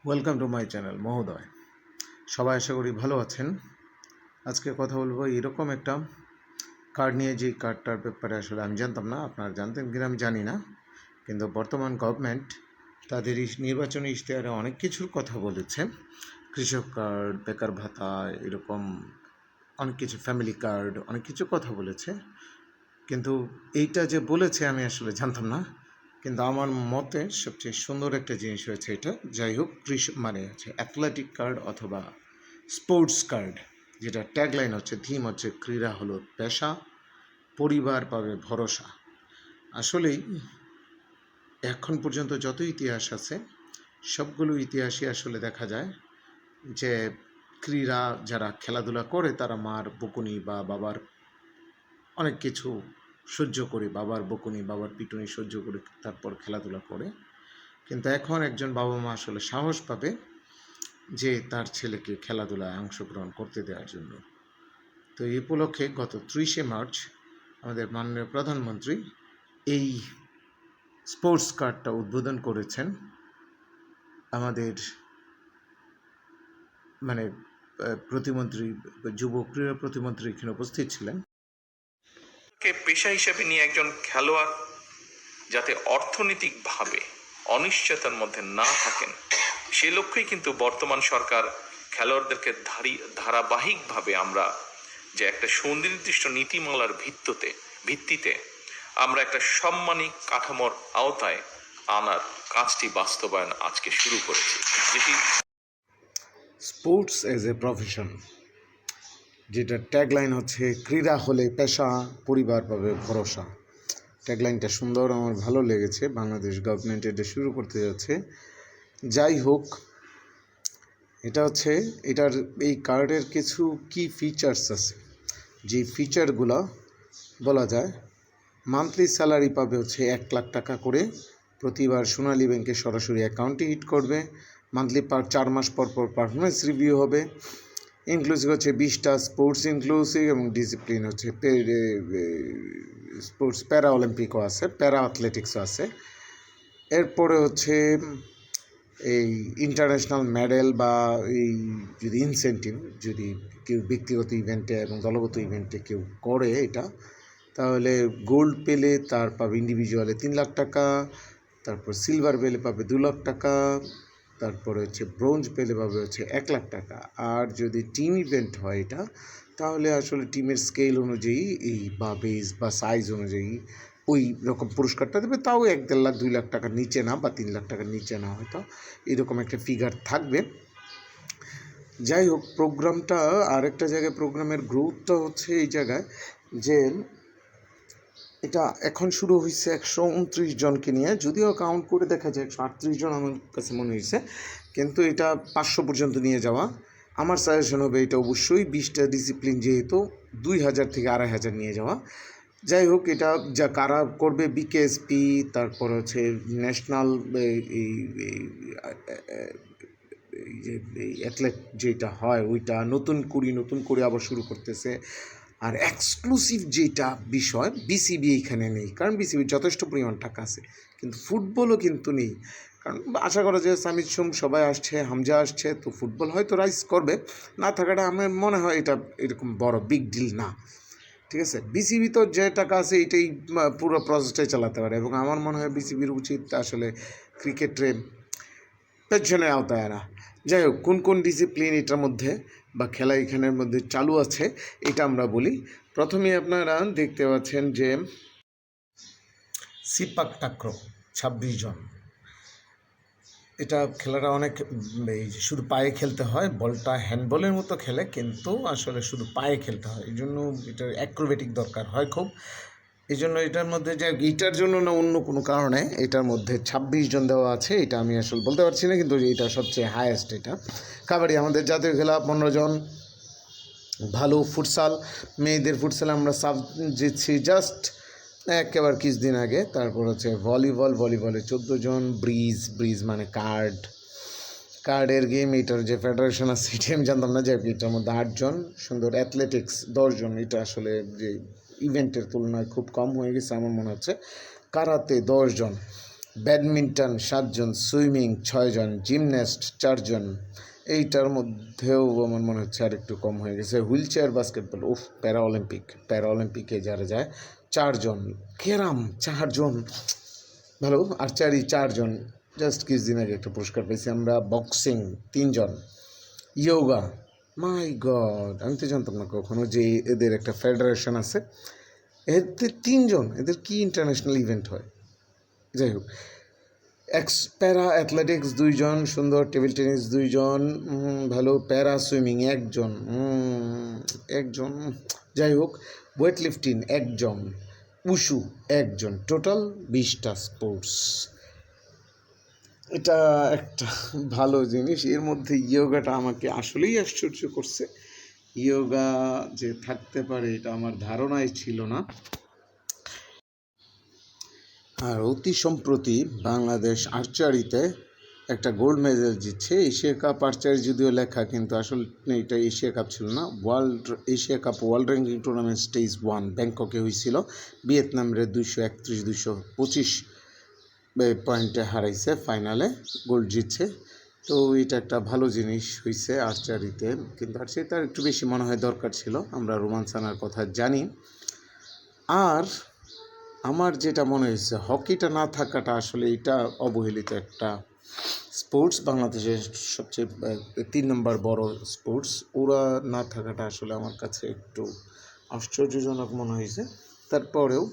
Welcome to my channel মহোদয়। সবাই আশা করি ভালো আছেন। আজকে কথা বলবো এরকম একটা কার্ড নিয়ে, যে কার্ডটার ব্যাপারে আসলে আমি জানতাম না, আপনারা জানতেন কিনা আমি জানি না, কিন্তু বর্তমান গভর্নমেন্ট তাদের নির্বাচনী ইশতেহারে অনেক কিছুর কথা বলেছে। কৃষক কার্ড, বেকার ভাতা, এরকম অনেক কিছু, ফ্যামিলি কার্ড, অনেক কিছু কথা বলেছে। কিন্তু এইটা যে বলেছে আমি আসলে জানতাম না, কিন্তু আমার মতে সবচেয়ে সুন্দর একটা জিনিস হয়েছে এটা। যাই হোক, মানে হচ্ছে অ্যাথলেটিক কার্ড অথবা স্পোর্টস কার্ড, যেটা ট্যাগলাইন হচ্ছে, থিম হচ্ছে ক্রীড়া হলো পেশা, পরিবার পাবে ভরসা। আসলেই এখন পর্যন্ত যত ইতিহাস আছে সবগুলো ইতিহাসই আসলে দেখা যায় যে ক্রীড়া যারা খেলাধুলা করে তারা মার বকুনি বা বাবার অনেক কিছু সহ্য করে, বাবার বকুনি, বাবার পিটুনি সহ্য করে তারপর খেলাধুলা করে। কিন্তু এখন একজন বাবা মা আসলে সাহস পাবে যে তার ছেলেকে খেলাধুলায় অংশগ্রহণ করতে দেওয়ার জন্য। তো এই উপলক্ষে গত 30শে মার্চ আমাদের মাননীয় প্রধানমন্ত্রী এই স্পোর্টস কার্ডটা উদ্বোধন করেছেন। আমাদের মানে প্রতিমন্ত্রী, যুব ক্রীড়া প্রতিমন্ত্রী এখানে উপস্থিত ছিলেন। পেশা হিসেবে নিয়ে একজন খেলোয়াড় যাতে অর্থনৈতিকভাবে অনিশ্চয়তার মধ্যে না থাকেন, সে লক্ষ্যেই কিন্তু বর্তমান সরকার খেলোয়াড়দেরকে ধারাবাহিকভাবে আমরা যে একটা সুনির্দিষ্ট নীতিমালার ভিত্তিতে আমরা একটা সম্মানী কাঠামোর আওতায় আনার কাজটি বাস্তবায়ন আজকে শুরু করেছি, যেটি স্পোর্টস এজ এ প্রফেশন, যেটা ট্যাগলাইন হচ্ছে ক্রীড়া হলে পেশা, পরিবার পাবে ভরসা। ট্যাগলাইনটা সুন্দর, আমার ভালো লেগেছে। বাংলাদেশ গভর্নমেন্ট এটা শুরু করতে যাচ্ছে। যাই হোক, এটা হচ্ছে এটার এই কার্ডের কিছু কি ফিচার্স আছে, যে ফিচারগুলো বলা যায়। মান্থলি স্যালারি পাবে হচ্ছে 1,00,000 টাকা করে, প্রতিবার সোনালী ব্যাংকে সরাসরি অ্যাকাউন্টে হিট করবে। মান্থলি 4 মাস পর পর পারফরমেন্স রিভিউ হবে। ইনক্লুসিভ হচ্ছে 20টা স্পোর্টস ইনক্লুসিভ, এবং ডিসিপ্লিন হচ্ছে স্পোর্টস, প্যারা অলিম্পিকও আছে, প্যারা অ্যাথলেটিক্সও আছে। এরপরে হচ্ছে এই ইন্টারন্যাশনাল মেডেল বা এই যদি ইনসেন্টিভ, যদি কেউ ব্যক্তিগত ইভেন্টে এবং দলগত ইভেন্টে কেউ করে এটা, তাহলে গোল্ড পেলে তার পাবে ইন্ডিভিজুয়ালে 3,00,000 টাকা, তারপর সিলভার পেলে পাবে 2,00,000 টাকা, তারপরে হচ্ছে ব্রোঞ্জ পেলে পাবে হচ্ছে 1,00,000 টাকা। আর যদি টিম ইভেন্ট হয় এটা, তাহলে আসলে টিমের স্কেল অনুযায়ী এই বা বেস বা সাইজ অনুযায়ী ওই রকম পুরস্কারটা দেবে, তাও 1-1.5 লাখ 2 লাখ টাকার নিচে না, বা 3 লাখ টাকার নিচে না, হয়তো এরকম একটা ফিগার থাকবে। যাই হোক, প্রোগ্রামটা আরেকটা জায়গায়, প্রোগ্রামের গ্রোথটা হচ্ছে এই জায়গায় যে এটা এখন শুরু হয়েছে 129 জনকে নিয়ে, যদিও কাউন্ট করে দেখা যায় 138 জন আমার কাছে মনে হয়েছে, কিন্তু এটা 500 পর্যন্ত নিয়ে যাওয়া। আমার সাজেশন হবে এটা অবশ্যই 20টা ডিসিপ্লিন, যেহেতু 2,000 থেকে 2,500 নিয়ে যাওয়া। যাই হোক, এটা যা কারা করবে, বিকেএসপি, তারপর হচ্ছে ন্যাশনাল এই যে অ্যাথলেট যেটা হয় ওইটা নতুন করে আবার শুরু করতেছে। আর এক্সক্লুসিভ যেটা বিষয়, বিসিবি এখানে নেই, কারণ বিসিবি যথেষ্ট পরিমাণ টাকা আছে, কিন্তু ফুটবলও কিন্তু নেই। কারণ আশা করা যায় সামিদ সোম সবাই আসছে, হামজা আসছে, তো ফুটবল হয়তো রাইজ করবে। না থাকাটা আমার মনে হয় এটা এরকম বড় বিগ ডিল না। ঠিক আছে, বিসিবি তো যে টাকা আছে এটাই পুরো প্রসেসটাই চালাতে পারে, এবং আমার মনে হয় বিসিবির উচিত আসলে ক্রিকেটে পেনশনের আওতায় আনা। যাই হোক, কোন কোন ডিসিপ্লিন এটার মধ্যে বা খেলা এখানের মধ্যে চালু আছে এটা আমরা বলি। প্রথমে আপনারা দেখতে পাচ্ছেন যে সিপাক টাক্রো 26 জন। এটা খেলাটা অনেক শুধু পায়ে খেলতে হয়, বলটা হ্যান্ডবলের মতো খেলে, কিন্তু আসলে শুধু পায়ে খেলতে হয়, এই জন্য এটার অ্যাক্রোবেটিক দরকার হয় খুব। এই জন্য এটার মধ্যে যে এইটার জন্য না অন্য কোনো কারণে এটার মধ্যে 26 জন দেওয়া আছে, এটা আমি আসলে বলতে পারছি না, কিন্তু এটা সবচেয়ে হায়েস্ট। এটা কাবাডি, আমাদের জাতীয় খেলা, 15 জন। ভালো ফুটসাল, মেয়েদের ফুটসালে আমরা সাব জিতছি জাস্ট একেবারে কিছুদিন আগে। তারপর হচ্ছে ভলিবলে 14 জন। ব্রিজ মানে কার্ডের গেম, এটার যে ফেডারেশন আছে সেটা আমি জানতাম না, যে এটার মধ্যে 8 জন। সুন্দর অ্যাথলেটিক্স 10 জন, এটা আসলে যে ইভেন্টের তুলনায় খুব কম হয়ে গেছে আমার মনে হচ্ছে। কারাতে 10 জন, ব্যাডমিন্টন 7 জন, সুইমিং 6 জন, জিমন্যাস্ট 4 জন। এইটার মধ্যেও আমার মনে হচ্ছে আর একটু কম হয়ে গেছে। হুইল চেয়ার বাস্কেটবল, প্যারা অলিম্পিকে যারা যায় 4 জন, ক্যারাম 4 জন, ভালো, আর্চারি 4 জন, জাস্ট কিছুদিন আগে একটা পুরস্কার পেয়েছি আমরা। বক্সিং 3 জন, ইয়োগা, মাই গড, আমি তো জানতাম না কখনো যে এদের একটা ফেডারেশন আছে। এদের 3 জন, এদের কি ইন্টারন্যাশনাল ইভেন্ট হয়, যাই হোক। প্যারা অ্যাথলেটিক্স 2 জন, সুন্দর টেবিল টেনিস 2 জন, ভালো, প্যারা সুইমিং 1 জন, 1 জন, যাই হোক। ওয়েট লিফটিং 1 জন, উশু 1 জন, টোটাল 20টা স্পোর্টস। এটা একটা ভালো জিনিস। এর মধ্যে ইয়োগাটা আমাকে আসলেই আশ্চর্য করছে। ইয়োগা যে থাকতে পারে এটা আমার ধারণাই ছিল না। আর অতি সম্প্রতি বাংলাদেশ আর্চারিতে একটা গোল্ড মেডেল জিতছে। এশিয়া কাপ আর্চারি যদিও লেখা, কিন্তু আসলে এটা এশিয়া কাপ ছিল না, Asia cup world ranking tournament stage 1 ব্যাংককে হয়েছিল। ভিয়েতনামরে 231-225 পয়েন্টে হারাইছে, ফাইনালে গোল্ড জিতছে। তো এটা একটা ভালো জিনিস হয়েছে আর্চারিতে, কিন্তু আর্চারিতে আর একটু বেশি মনে হয় দরকার ছিল। আমরা রোমান্স আনার কথা জানি। আর আমার যেটা মনে হয়েছে, হকিটা না থাকাটা আসলে এটা অবহেলিত একটা স্পোর্টস, বাংলাদেশের সবচেয়ে 3 নম্বর বড় স্পোর্টস। ওরা না থাকাটা আসলে আমার কাছে একটু আশ্চর্যজনক মনে হয়েছে। তারপরেও